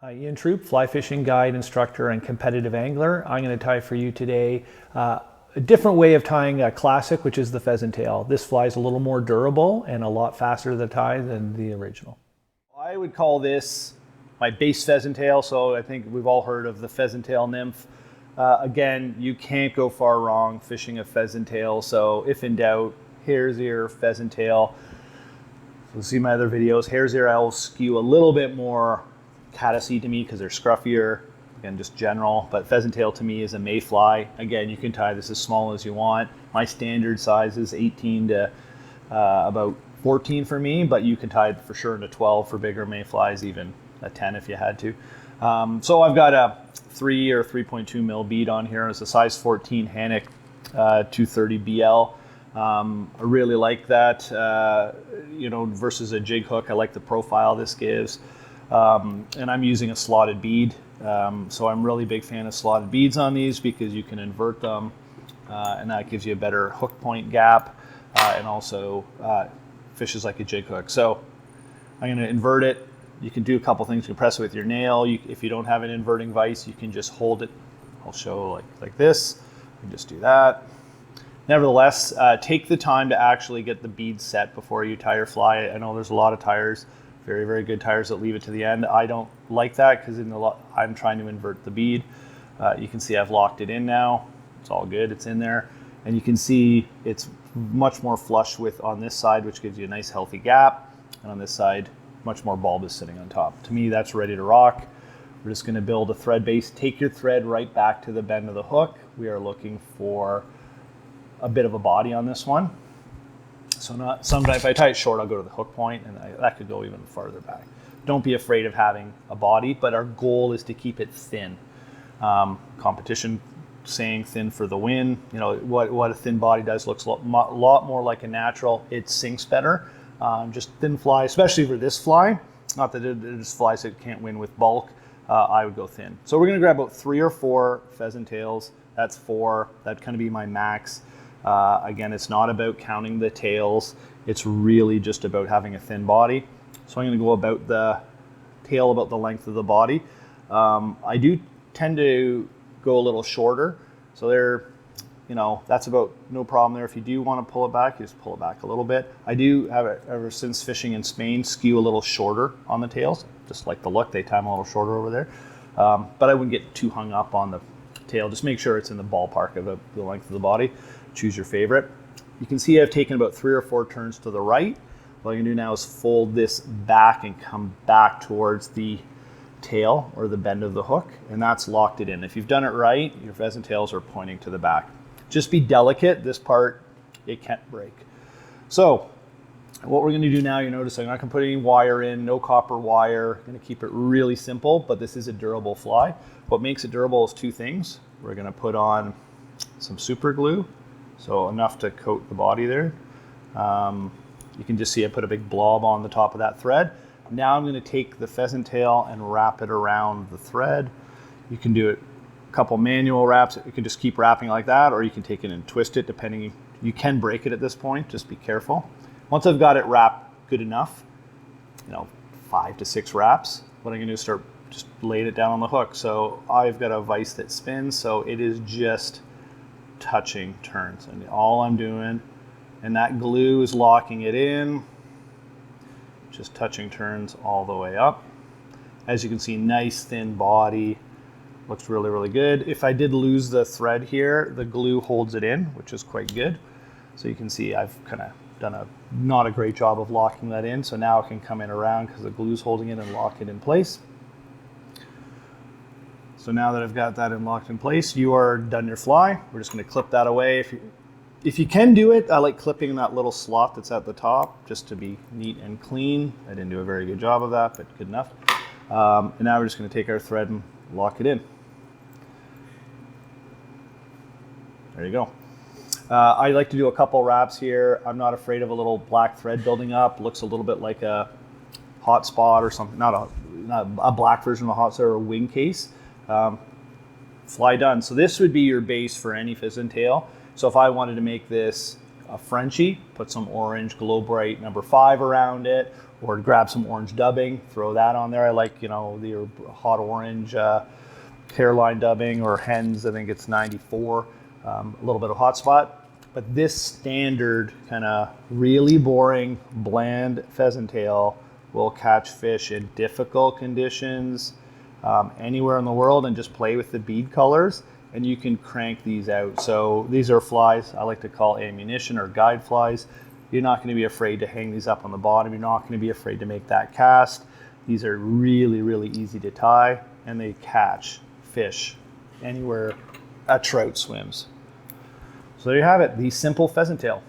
Ian Troup, fly fishing guide, instructor, and competitive angler. I'm going to tie for you today a different way of tying a classic, which is the pheasant tail. This fly is a little more durable and a lot faster to tie than the original. I would call this my base pheasant tail, so I think we've all heard of the pheasant tail nymph. Again, you can't go far wrong fishing a pheasant tail, so if in doubt, hare's ear, pheasant tail. So see my other videos, hare's ear I will skew a little bit more caddisy to me because they're scruffier, again just general, but pheasant tail to me is a mayfly. Again, you can tie this as small as you want. My standard size is 18 to about 14 for me, but you can tie it for sure into 12 for bigger mayflies, even a 10 if you had to. So I've got a 3 or 3.2 mil bead on here. It's a size 14 Hanak 230 BL. I really like that, versus a jig hook. I like the profile this gives. And I'm using a slotted bead. So I'm really big fan of slotted beads on these because you can invert them and that gives you a better hook point gap and also fishes like a jig hook. So I'm going to invert it. You can do a couple things. You can press it with your nail. If you don't have an inverting vise, you can just hold it. I'll show like this. You can just do that. Nevertheless, take the time to actually get the bead set before you tie your fly. I know there's a lot of tires, very, very good tires that leave it to the end. I don't like that because I'm trying to invert the bead. You can see I've locked it in now. It's all good, it's in there. And you can see it's much more flush with on this side, which gives you a nice healthy gap. And on this side, much more bulbous sitting on top. To me, that's ready to rock. We're just gonna build a thread base. Take your thread right back to the bend of the hook. We are looking for a bit of a body on this one. So sometimes if I tie it short, I'll go to the hook point and that could go even farther back. Don't be afraid of having a body, but our goal is to keep it thin. Competition saying thin for the win. You know, what a thin body does looks a lot more like a natural. It sinks better. Just thin fly, especially for this fly. Not that it is flies that can't win with bulk. I would go thin. So we're gonna grab about 3 or 4 pheasant tails. That's 4, that'd kind of be my max. Again, it's not about counting the tails. It's really just about having a thin body. So I'm gonna go about the tail about the length of the body. I do tend to go a little shorter. So that's about no problem there. If you do want to pull it back, you just pull it back a little bit. I do have it, ever since fishing in Spain, skew a little shorter on the tails. Just like the look, they tie them a little shorter over there. But I wouldn't get too hung up on the tail. Just make sure it's in the ballpark of the length of the body. Choose your favorite. You can see I've taken about 3 or 4 turns to the right. What I'm gonna do now is fold this back and come back towards the tail or the bend of the hook, and that's locked it in. If you've done it right, your pheasant tails are pointing to the back. Just be delicate. This part, it can't break. So what we're gonna do now, you notice I'm not gonna put any wire in, no copper wire. I'm gonna keep it really simple, but this is a durable fly. What makes it durable is 2 things. We're gonna put on some super glue, so enough to coat the body there. You can just see I put a big blob on the top of that thread. Now I'm going to take the pheasant tail and wrap it around the thread. You can do it a couple manual wraps. You can just keep wrapping like that, or you can take it and twist it depending. You can break it at this point, just be careful. Once I've got it wrapped good enough, 5 to 6 wraps, what I'm going to do is start just laying it down on the hook. So I've got a vise that spins, so it is just touching turns. And all I'm doing, and that glue is locking it in, just touching turns all the way up. As you can see, nice thin body, looks really, really good. If I did lose the thread here, the glue holds it in, which is quite good. So you can see I've kind of done not a great job of locking that in. So now I can come in around because the glue's holding it and lock it in place. So now that I've got that locked in place, you are done your fly. We're just gonna clip that away. If you can do it, I like clipping that little slot that's at the top just to be neat and clean. I didn't do a very good job of that, but good enough. And now we're just gonna take our thread and lock it in. There you go. I like to do a couple wraps here. I'm not afraid of a little black thread building up. Looks a little bit like a hot spot or something, not a black version of a hot spot or a wing case. Fly done. So this would be your base for any pheasant tail. So if I wanted to make this a Frenchie, put some orange Glow Bright number 5 around it, or grab some orange dubbing, throw that on there. I like, you know, the hot orange hairline dubbing, or hens, I think it's 94, a little bit of hot spot. But this standard kind of really boring, bland pheasant tail will catch fish in difficult conditions anywhere in the world, and just play with the bead colors and you can crank these out. So these are flies I like to call ammunition or guide flies. You're not going to be afraid to hang these up on the bottom. You're not going to be afraid to make that cast. These are really, really easy to tie, and they catch fish anywhere a trout swims. So there you have it, the simple pheasant tail.